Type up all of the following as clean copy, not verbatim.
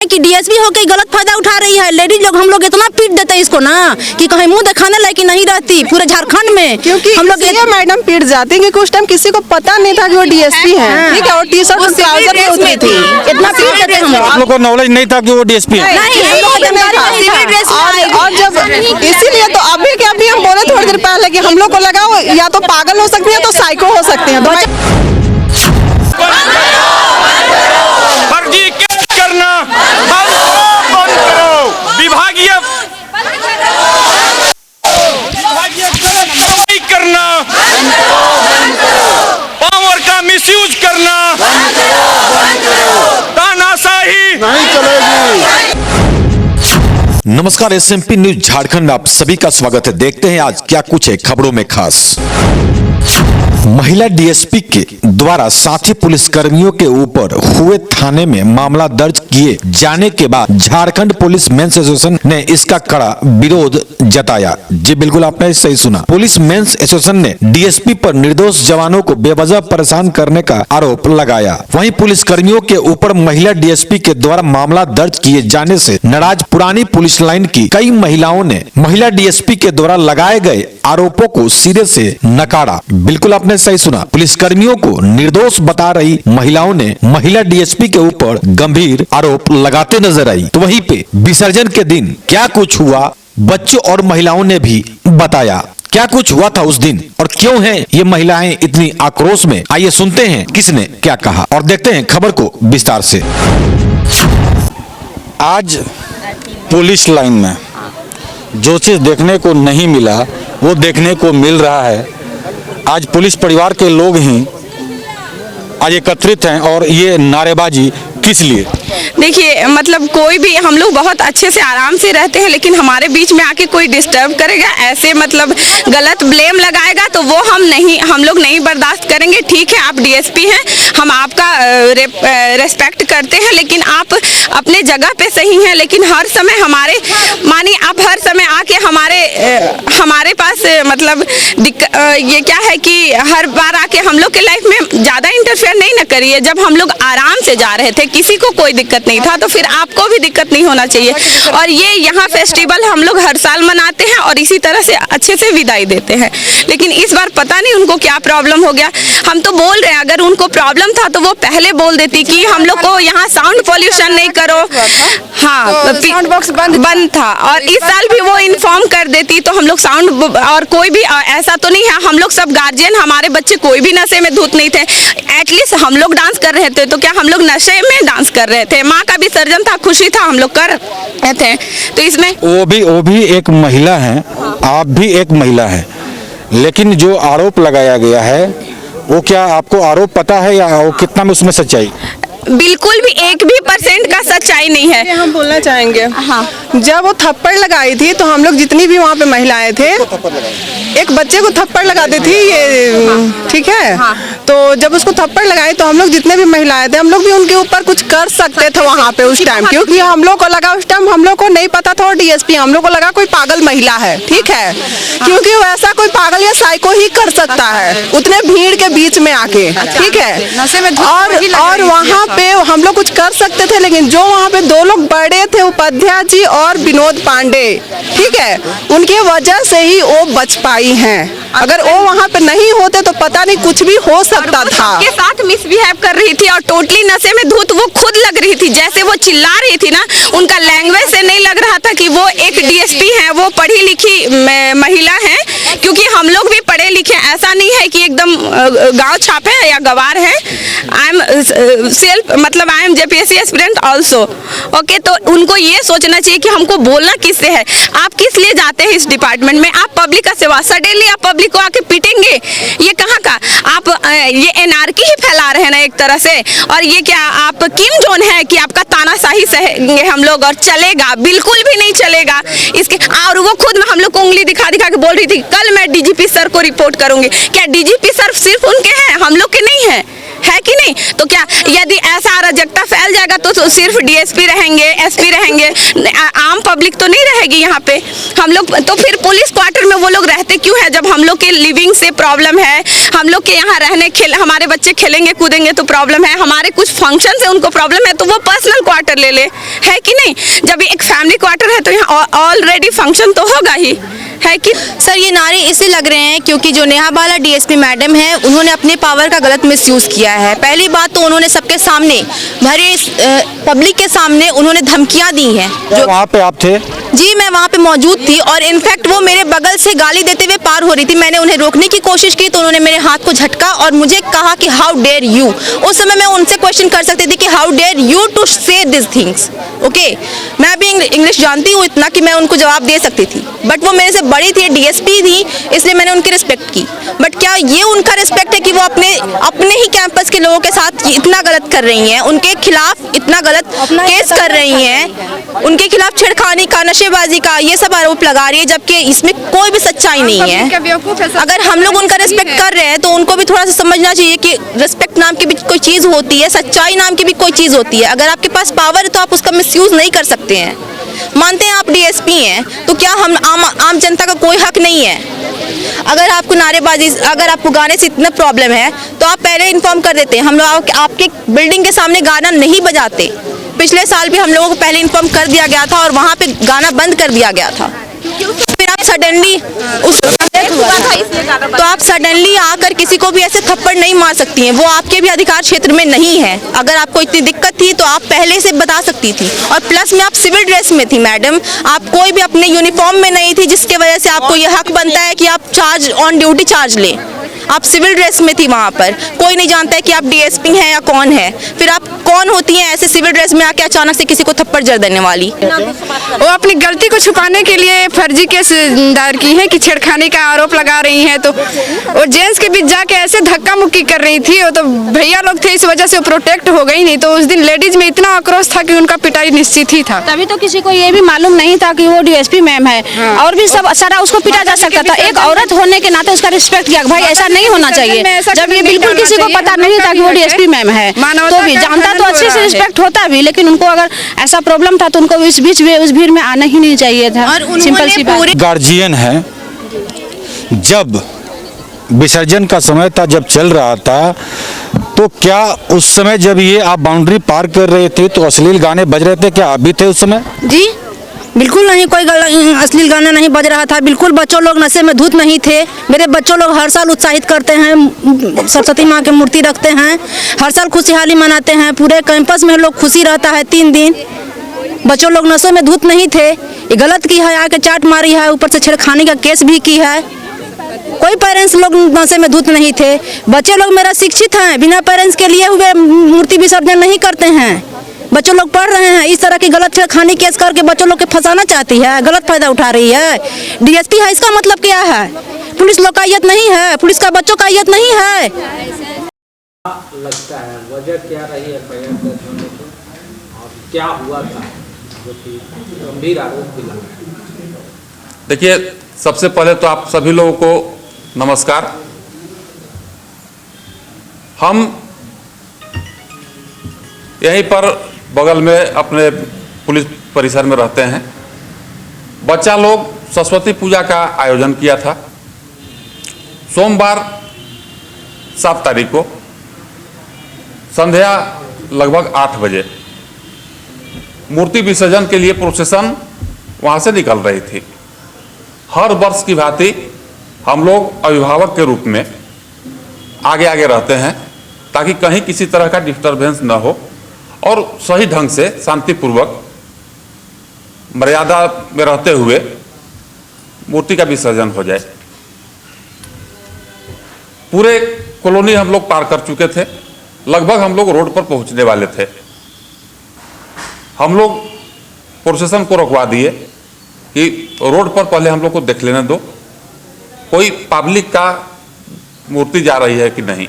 कि डीएसपी होकर गलत फायदा उठा रही है। लेडीज लोग हम लोग इतना पीट देते हैं इसको ना कि कहीं मुंह दिखाने लायक नहीं रहती पूरे झारखंड में, क्योंकि हम लोग मैडम पीट जाते हैं क्योंकि उस टाइम किसी को पता नहीं था कि वो डीएसपी है। ठीक है, और टी शर्ट और ट्राउजर में उतरी थी, इतना पीट देते हम लोग। आप लोग को नॉलेज नहीं था कि वो डीएसपी है? और जब इसीलिए तो अभी के अभी हम बोले थोड़ी देर पहले कि हम लोग को लगा या तो पागल हो सकती है तो साइको हो सकती है। फर्जी केस करना बंद करो, विभागीय करना, पावर का मिसयूज करना, तानाशाही नहीं चलेगी। नमस्कार, एसएमपी न्यूज झारखंड में आप सभी का स्वागत है। देखते हैं आज क्या कुछ है खबरों में खास। महिला डीएसपी के द्वारा साथी पुलिसकर्मियों के ऊपर हुए थाने में मामला दर्ज किए जाने के बाद झारखंड पुलिस मेंस एसोसिएशन ने इसका कड़ा विरोध जताया। जी बिल्कुल, आपने सही सुना। पुलिस मेंस एसोसिएशन ने डीएसपी पर निर्दोष जवानों को बेवजह परेशान करने का आरोप लगाया। वहीं पुलिसकर्मियों के ऊपर महिला डीएसपी के द्वारा मामला दर्ज किए जाने से नाराज पुरानी पुलिस लाइन की कई महिलाओं ने महिला डीएसपी के द्वारा लगाए गए आरोपों को सिरे से नकारा। बिल्कुल आपने सही सुना। पुलिसकर्मियों को निर्दोष बता रही महिलाओं ने महिला डीएसपी के ऊपर गंभीर आरोप लगाते नजर आई। तो वहीं पे विसर्जन के दिन क्या कुछ हुआ, बच्चों और महिलाओं ने भी बताया। क्या कुछ हुआ था उस दिन और क्यों हैं ये महिलाएं इतनी आक्रोश में, आइए सुनते हैं किसने क्या कहा और देखते हैं खबर को विस्तार से। आज पुलिस लाइन में जो चीज देखने को नहीं मिला वो देखने को मिल रहा है। आज पुलिस परिवार के लोग ही आज एकत्रित हैं और ये नारेबाजी किस लिए? देखिए, मतलब कोई भी, हम लोग बहुत अच्छे से आराम से रहते हैं, लेकिन हमारे बीच में आके कोई डिस्टर्ब करेगा, ऐसे मतलब गलत ब्लेम लगाएगा तो वो हम लोग नहीं बर्दाश्त करेंगे। ठीक है, आप डीएसपी हैं, हम आपका रेस्पेक्ट करते हैं, लेकिन आप अपने जगह पे सही हैं। लेकिन हर समय आप हर समय आके हमारे पास मतलब ये क्या है कि हर बार आके हम लोग के लाइफ में ज़्यादा इंटरफेयर नहीं ना करिए। जब हम लोग आराम से जा रहे थे, किसी को कोई दिक्कत नहीं था, तो फिर आपको भी दिक्कत नहीं होना चाहिए। और ये यहाँ फेस्टिवल हम लोग हर साल मनाते हैं और इसी तरह से अच्छे से विदाई देते हैं। लेकिन इस बार पता नहीं उनको क्या प्रॉब्लम हो गया। हम तो बोल रहे हैं, अगर उनको प्रॉब्लम था तो वो पहले बोल देती कि हम लोग को यहाँ साउंड पॉल्यूशन नहीं करो। हाँ, साउंड बॉक्स बंद था और इस साल भी वो इन्फॉर्म कर देती तो हम लोग साउंड, और कोई भी ऐसा तो नहीं है, हम लोग सब गार्जियन, हमारे बच्चे कोई भी नशे में धुत नहीं थे। एटलीस्ट हम लोग डांस कर रहे थे तो क्या हम लोग नशे में डांस कर रहे थे? माँ का विसर्जन था, खुशी था, हम लोग कर रहे थे। तो इसमें वो भी एक महिला है, आप भी एक महिला है, लेकिन जो आरोप लगाया गया है वो क्या आपको आरोप पता है या वो कितना में उसमें सच्चाई? बिल्कुल भी 1% का सच्चाई नहीं है। हम बोलना चाहेंगे, हाँ, जब वो थप्पड़ लगाई थी तो हम लोग जितनी भी वहाँ पे महिलाएं थे, एक बच्चे को थप्पड़ लगाती थी ये, ठीक है। हाँ। तो जब उसको थप्पड़ लगाई तो हम लोग जितने भी महिलाएं थे, हम लोग भी उनके ऊपर कुछ कर सकते थे वहाँ पे उस टाइम, क्योंकि हम लोग को लगा उस टाइम, हम लोग को नहीं पता था वो डीएसपी, हम लोग को लगा कोई पागल महिला है, ठीक है, क्योंकि वैसा कोई पागल या साइको ही कर सकता है उतने भीड़ के बीच में आके, ठीक है। और वहाँ पे हम लोग कुछ कर सकते थे, लेकिन जो वहाँ पे दो लोग बड़े थे, उपाध्याय जी और विनोद पांडे, ठीक है, उनके वजह से ही वो बच पाई हैं। अगर वो वहाँ पे नहीं होते तो पता नहीं कुछ भी हो सकता था। के साथ मिसबिहेव कर रही थी और टोटली नशे में धुत वो खुद लग रही थी। जैसे वो चिल्ला रही थी ना, उनका लैंग्वेज से नहीं लग रहा था कि वो एक डीएसपी है, वो पढ़ी लिखी महिला है, क्योंकि हम लोग भी पढ़े लिखे, ऐसा नहीं है कि एकदम गाँव छाप है या गवार है। I am JPSC aspirant also, okay. तो उनको ये सोचना चाहिए कि हमको बोलना किससे है। आप किस लिए जाते हैं इस डिपार्टमेंट में? आप पब्लिक का सेवा, सडनली आप पब्लिक को आके पीटेंगे, ये कहाँ का? आप ये एनआरकी ही फैला रहे हैं ना एक तरह से। और ये क्या आप किम जोन है कि आपका तानाशाही सहेंगे हम लोग? और चलेगा? बिल्कुल भी नहीं चलेगा इसके। और वो खुद हम लोग को उंगली दिखा दिखा के बोल रही थी, कल मैं डीजीपी सर को रिपोर्ट करूंगी। क्या डीजीपी सर सिर्फ उनके हैं, हम लोग के नहीं है? है कि नहीं? तो क्या यदि ऐसा अराजकता फैल जाएगा तो सिर्फ डीएसपी रहेंगे, एसपी रहेंगे, आम पब्लिक तो नहीं रहेगी यहाँ पे। हम लोग तो फिर पुलिस क्वार्टर में वो लोग रहते क्यों है? जब हम लोग के लिविंग से प्रॉब्लम है, हम लोग के यहाँ रहने हमारे बच्चे खेलेंगे कूदेंगे तो प्रॉब्लम है, हमारे कुछ फंक्शन है उनको प्रॉब्लम है, तो वो पर्सनल क्वार्टर ले ले, है कि नहीं? जब एक फैमिली क्वार्टर है तो यहाँ ऑलरेडी फंक्शन तो होगा ही, है कि? सर ये नारे इसलिए लग रहे हैं क्योंकि जो नेहा बाला डीएसपी मैडम है उन्होंने अपने पावर का गलत मिसयूज किया है। पहली बात तो उन्होंने सबके सामने भरे पब्लिक के सामने उन्होंने धमकियां दी हैं। जो वहाँ पे आप थे? जी मैं वहाँ पे मौजूद थी और इनफैक्ट वो मेरे बगल से गाली देते हुए पार हो रही थी। मैंने उन्हें रोकने की कोशिश की तो उन्होंने मेरे हाथ को झटका और मुझे कहा कि हाउ डेयर यू। उस समय मैं उनसे क्वेश्चन कर सकती थी कि हाउ डेयर यू टू से दिस थिंग्स। ओके, मैं भी इंग्लिश जानती हूँ इतना कि मैं उनको जवाब दे सकती थी, बट वो मेरे से बड़ी थी, डीएसपी थी, इसलिए मैंने उनकी रिस्पेक्ट की। बट क्या ये उनका रिस्पेक्ट है कि वो अपने ही कैंपस के लोगों के साथ इतना गलत कर रही हैं, उनके खिलाफ इतना गलत केस कर रही हैं, उनके खिलाफ छेड़खानी का, नशेबाजी का ये सब आरोप लगा रही है, जबकि इसमें कोई भी सच्चाई नहीं है। अगर हम लोग उनका रिस्पेक्ट कर रहे हैं तो उनको भी थोड़ा सा समझना चाहिए कि रिस्पेक्ट नाम की भी कोई चीज़ होती है, सच्चाई नाम की भी कोई चीज़ होती है। अगर आपके पास पावर है तो आप उसका मिसयूज नहीं कर सकते हैं। मानते हैं आप डीएसपी हैं तो क्या हम आम जनता का कोई हक नहीं है? अगर आपको नारेबाजी, अगर आपको गाने से इतना प्रॉब्लम है तो आप पहले इन्फॉर्म कर देते हैं। हम लोग आपके बिल्डिंग के सामने गाना नहीं बजाते। पिछले साल भी हम लोगों को पहले इन्फॉर्म कर दिया गया था और वहाँ पे गाना बंद कर दिया गया था। फिर आप सडनली तो आप सडनली आकर किसी को भी ऐसे थप्पड़ नहीं मार सकती हैं। वो आपके भी अधिकार क्षेत्र में नहीं है। अगर आपको इतनी दिक्कत थी तो आप पहले से बता सकती थी। और प्लस में आप सिविल ड्रेस में थी मैडम, आप कोई भी अपने यूनिफॉर्म में नहीं थी, जिसके वजह से आपको ये हक बनता है कि आप चार्ज ऑन ड्यूटी चार्ज लें। आप सिविल ड्रेस में थी वहाँ पर, कोई नहीं जानता है कि आप डीएसपी हैं या कौन है। फिर आप कौन होती हैं ऐसे सिविल ड्रेस में आके अचानक से किसी को थप्पड़ जड़ देने वाली? वो अपनी गलती को छुपाने के लिए फर्जी केस दायर की है कि छेड़खानी का आरोप लगा रही हैं। तो वो जेंट्स के बीच जाके ऐसे धक्का मुक्की कर रही थी, वो तो भैया लोग थे, इस वजह से वो प्रोटेक्ट हो गई। नहीं तो उस दिन लेडीज में इतना आक्रोश था कि उनका पिटाई निश्चित ही था। तभी तो किसी को ये भी मालूम नहीं था कि वो डीएसपी मैम है। और भी सब सारा उसको पिटा जा सकता था। एक औरत होने के नाते उसका रिस्पेक्ट किया, भाई ऐसा नहीं होना चाहिए। जब ये बिल्कुल किसी को पता नहीं था कि वो डीएसपी मैम है, तो भी जानता तो अच्छे से रिस्पेक्ट होता भी, लेकिन उनको अगर ऐसा प्रॉब्लम था तो उनको इस बीच उस भीड़ में आना ही नहीं चाहिए था। और सिंपल सी बात। गार्जियन है, जब विसर्जन का समय था, जब चल रहा था, तो क्या उस समय जब ये आप बाउंड्री पार कर रहे थे तो अश्लील गाने बज रहे थे? क्या आप भी थे उस समय? जी बिल्कुल नहीं, कोई अश्लील गाना नहीं बज रहा था। बिल्कुल बच्चों लोग नशे में धुत नहीं थे। मेरे बच्चों लोग हर साल उत्साहित करते हैं, सरस्वती माँ की मूर्ति रखते हैं, हर साल खुशहाली मनाते हैं। पूरे कैंपस में लोग खुशी रहता है 3 दिन। बच्चों लोग नशे में धुत नहीं थे। ये गलत की है, आके चाट मारी है, ऊपर से छेड़खानी का केस भी की है। कोई पेरेंट्स लोग नशे में धुत नहीं थे। बच्चे लोग मेरा शिक्षित हैं, बिना पेरेंट्स के लिए हुए मूर्ति विसर्जन नहीं करते हैं। बच्चों लोग पढ़ रहे हैं। इस तरह की गलत छेड़खानी केस करके बच्चों लोग के फंसाना चाहती है, गलत फायदा उठा रही है। डीएसपी है, इसका मतलब क्या है? पुलिस लोग का इज्जत नहीं है, पुलिस का बच्चों का इज्जत नहीं है। लगता है वजह क्या रही है एफआईआर दर्ज होने की और क्या हुआ था जो कि गंभीर आरोप भी लगा? देखिए, सबसे पहले तो आप सभी लोगों को नमस्कार। हम यहीं पर बगल में अपने पुलिस परिसर में रहते हैं। बच्चा लोग सरस्वती पूजा का आयोजन किया था सोमवार 7 तारीख को संध्या लगभग 8 बजे। मूर्ति विसर्जन के लिए प्रोसेसन वहाँ से निकल रही थी। हर वर्ष की भांति हम लोग अभिभावक के रूप में आगे आगे रहते हैं ताकि कहीं किसी तरह का डिस्टर्बेंस न हो और सही ढंग से शांतिपूर्वक मर्यादा में रहते हुए मूर्ति का विसर्जन हो जाए। पूरे कॉलोनी हम लोग पार कर चुके थे, लगभग हम लोग रोड पर पहुंचने वाले थे। हम लोग प्रोसेसन को रोकवा दिए कि रोड पर पहले हम लोग को देख लेने दो, कोई पब्लिक का मूर्ति जा रही है कि नहीं,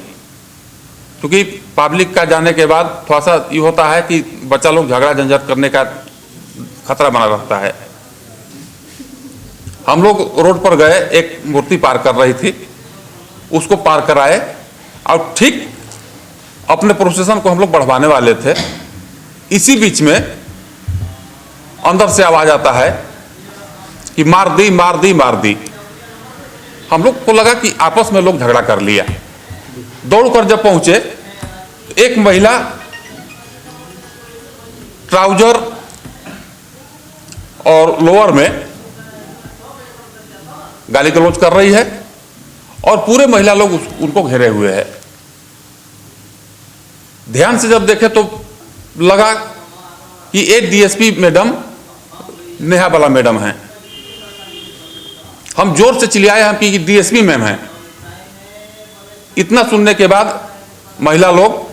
क्योंकि पब्लिक का जाने के बाद थोड़ा सा ये होता है कि बच्चा लोग झगड़ा झंझट करने का खतरा बना रहता है। हम लोग रोड पर गए, एक मूर्ति पार कर रही थी, उसको पार कराए और ठीक अपने प्रोसेशन को हम लोग बढ़वाने वाले थे। इसी बीच में अंदर से आवाज आता है कि मार दी मार दी मार दी। हम लोग को लगा कि आपस में लोग झगड़ा कर लिया। दौड़कर जब पहुंचे, एक महिला ट्राउजर और लोअर में गाली गलौज कर रही है और पूरे महिला लोग उनको घेरे हुए हैं। ध्यान से जब देखे तो लगा कि एक डीएसपी मैडम नेहा बाला मैडम हैं। हम जोर से चिल्लाए हम कि डीएसपी मैम हैं। इतना सुनने के बाद महिला लोग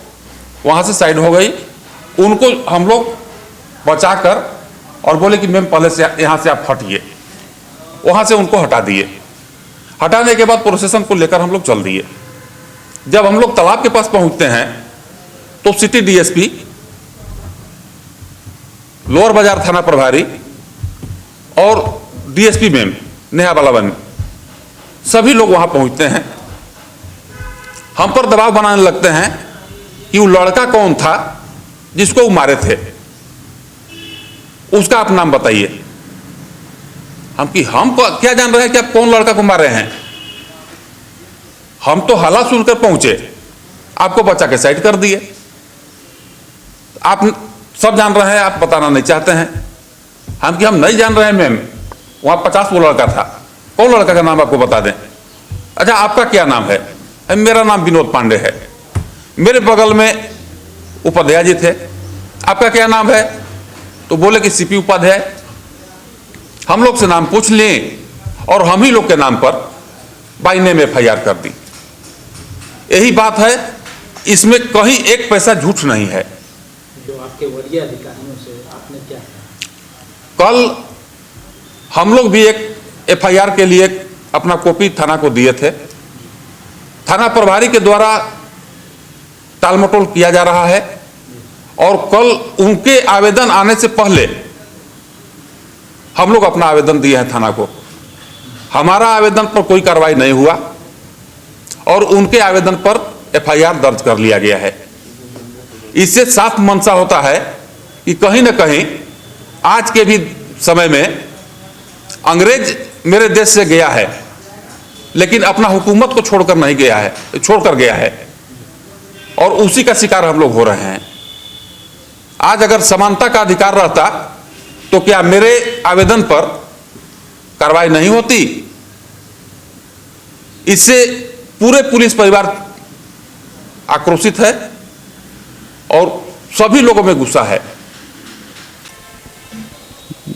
वहां से साइड हो गई। उनको हम लोग बचाकर और बोले कि मैम पहले से यहां से आप हटिए। वहां से उनको हटा दिए। हटाने के बाद प्रोसेशन को लेकर हम लोग चल दिए। जब हम लोग तालाब के पास पहुंचते हैं तो सिटी डीएसपी, लोअर बाजार थाना प्रभारी और डीएसपी मैम नेहा बाला मैम सभी लोग वहां पहुंचते हैं। हम पर दबाव बनाने लगते हैं कि वो लड़का कौन था जिसको वो मारे थे, उसका आप नाम बताइए। हम क्या जान रहे हैं कि आप कौन लड़का को मारे हैं। हम तो हालात सुनकर पहुंचे, आपको बचा के साइड कर दिए। आप सब जान रहे हैं, आप बताना नहीं चाहते हैं। हम नहीं जान रहे हैं मैम, वहां 50 वो लड़का था। कौन लड़का का नाम आपको बता दें। अच्छा आपका क्या नाम है। मेरा नाम विनोद पांडे है। मेरे बगल में उपाध्याय जी थे। आपका क्या नाम है। तो बोले कि सीपी उपाध्याय। हम लोग से नाम पूछ लें और हम ही लोग के नाम पर बाई नेम FIR कर दी। यही बात है, इसमें कहीं एक पैसा झूठ नहीं है। जो आपके वरीय अधिकारियों से आपने क्या कल हम लोग भी एक FIR के लिए अपना कॉपी थाना को दिए थे। थाना प्रभारी के द्वारा टालमटोल किया जा रहा है और कल उनके आवेदन आने से पहले हम लोग अपना आवेदन दिए हैं थाना को। हमारा आवेदन पर कोई कार्रवाई नहीं हुआ और उनके आवेदन पर FIR दर्ज कर लिया गया है। इससे साफ मंशा होता है कि कहीं ना कहीं आज के भी समय में अंग्रेज मेरे देश से गया है लेकिन अपना हुकूमत को छोड़कर नहीं गया है, छोड़कर गया है और उसी का शिकार हम लोग हो रहे हैं। आज अगर समानता का अधिकार रहता तो क्या मेरे आवेदन पर कार्रवाई नहीं होती। इससे पूरे पुलिस परिवार आक्रोशित है और सभी लोगों में गुस्सा है।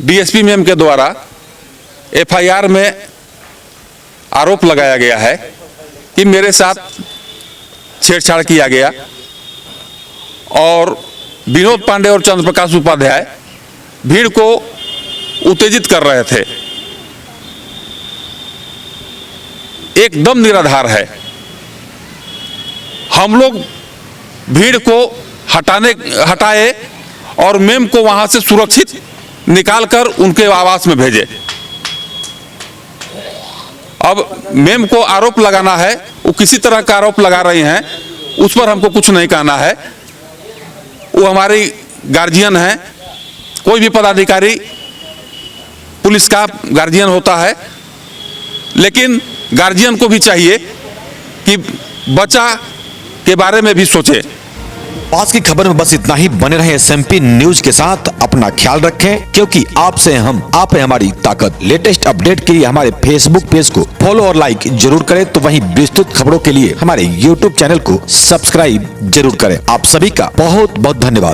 डीएसपी मैम के द्वारा FIR में आरोप लगाया गया है कि मेरे साथ छेड़छाड़ किया गया और विनोद पांडे और चंद्र प्रकाश उपाध्याय भीड़ को उत्तेजित कर रहे थे। एकदम निराधार है। हम लोग भीड़ को हटाए और मैम को वहां से सुरक्षित निकालकर उनके आवास में भेजे। अब मैम को आरोप लगाना है, वो किसी तरह का आरोप लगा रही हैं, उस पर हमको कुछ नहीं कहना है। वो हमारी गार्जियन है। कोई भी पदाधिकारी पुलिस का गार्जियन होता है, लेकिन गार्जियन को भी चाहिए कि बच्चा के बारे में भी सोचे। आज की खबर में बस इतना ही। बने रहे SMP न्यूज के साथ। अपना ख्याल रखें, क्योंकि आपसे हम, आप है हमारी ताकत। लेटेस्ट अपडेट के लिए हमारे फेसबुक पेज को फॉलो और लाइक जरूर करें, तो वहीं विस्तृत खबरों के लिए हमारे YouTube चैनल को सब्सक्राइब जरूर करें। आप सभी का बहुत बहुत धन्यवाद।